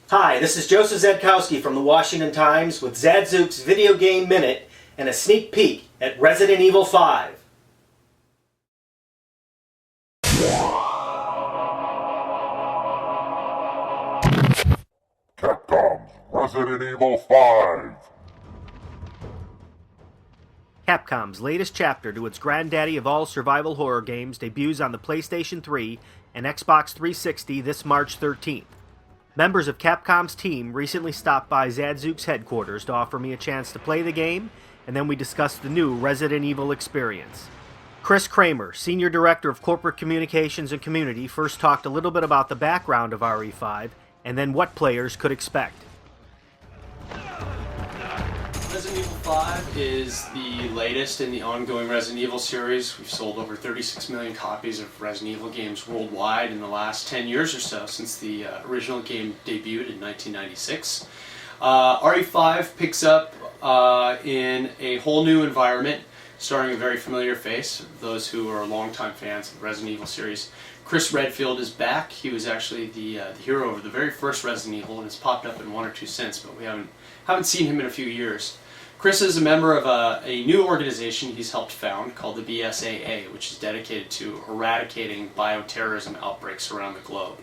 Hi, this is Joseph Zadzooks from the Washington Times with Zadzooks Video Game Minute and a sneak peek at Resident Evil 5. Capcom's Resident Evil 5! Capcom's latest chapter to its granddaddy of all survival horror games debuts on the PlayStation 3 and Xbox 360 this March 13th. Members of Capcom's team recently stopped by Zadzooks headquarters to offer me a chance to play the game, and then we discussed the new Resident Evil experience. Chris Kramer, Senior Director of Corporate Communications and Community, first talked a little bit about the background of RE5, and then what players could expect. Resident Evil 5 is the latest in the ongoing Resident Evil series. We've sold over 36 million copies of Resident Evil games worldwide in the last 10 years or so, since the original game debuted in 1996. RE5 picks up in a whole new environment, starring a very familiar face. Those who are longtime fans of the Resident Evil series, Chris Redfield is back. He was actually the hero of the very first Resident Evil and has popped up in one or two since, but we haven't seen him in a few years. Chris is a member of a new organization he's helped found called the BSAA, which is dedicated to eradicating bioterrorism outbreaks around the globe.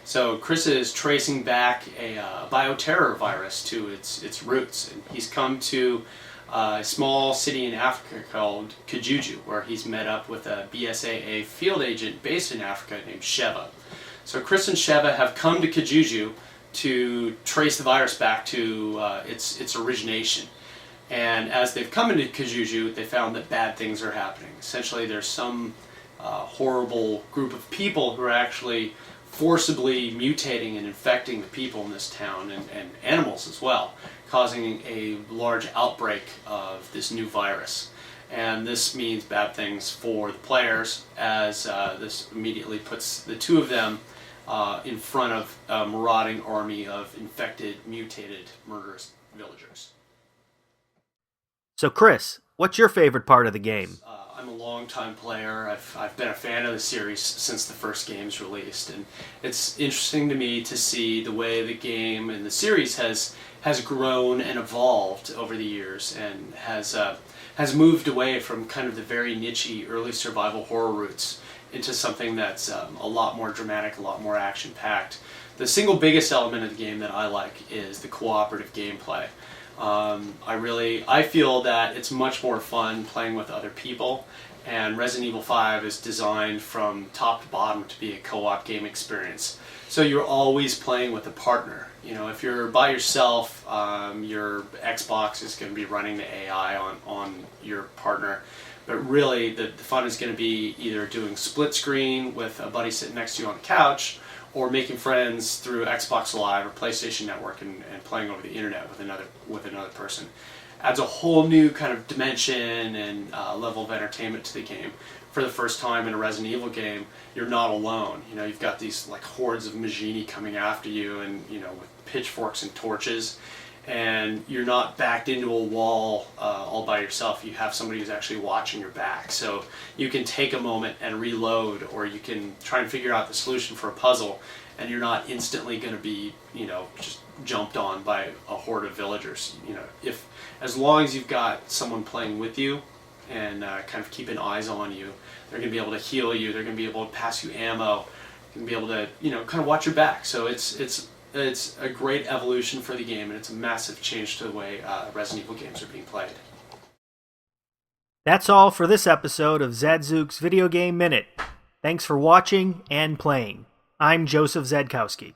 So Chris is tracing back a bioterror virus to its roots, and he's come to a small city in Africa called Kajuju, where he's met up with a BSAA field agent based in Africa named Sheva. So Chris and Sheva have come to Kajuju to trace the virus back to its origination. And as they've come into Kajuju, they found that bad things are happening. Essentially, there's some horrible group of people who are actually forcibly mutating and infecting the people in this town, and animals as well, causing a large outbreak of this new virus. And this means bad things for the players, as this immediately puts the two of them in front of a marauding army of infected, mutated, murderous villagers. So Chris, what's your favorite part of the game? I'm a long-time player. I've been a fan of the series since the first game's released, and it's interesting to me to see the way the game and the series has grown and evolved over the years, and has moved away from kind of the very niche-y early survival horror roots into something that's a lot more dramatic, a lot more action-packed. The single biggest element of the game that I like is the cooperative gameplay. I feel that it's much more fun playing with other people, and Resident Evil 5 is designed from top to bottom to be a co-op game experience. So you're always playing with a partner. You know, if you're by yourself, your Xbox is going to be running the AI on your partner. But really, the fun is going to be either doing split screen with a buddy sitting next to you on the couch, or making friends through Xbox Live or PlayStation Network and playing over the internet with another person. Adds a whole new kind of dimension and level of entertainment to the game. For the first time in a Resident Evil game, you're not alone. You know, you've got these like hordes of Majini coming after you, and with pitchforks and torches, and you're not backed into a wall all by yourself. You have somebody who's actually watching your back. So you can take a moment and reload, or you can try and figure out the solution for a puzzle, and you're not instantly going to be, just jumped on by a horde of villagers. As long as you've got someone playing with you and kind of keeping eyes on you, they're going to be able to heal you, they're going to be able to pass you ammo, you're going to be able to, kind of watch your back. So it's a great evolution for the game, and it's a massive change to the way Resident Evil games are being played. That's all for this episode of Zadzooks Video Game Minute. Thanks for watching and playing. I'm Joseph Zadzooks.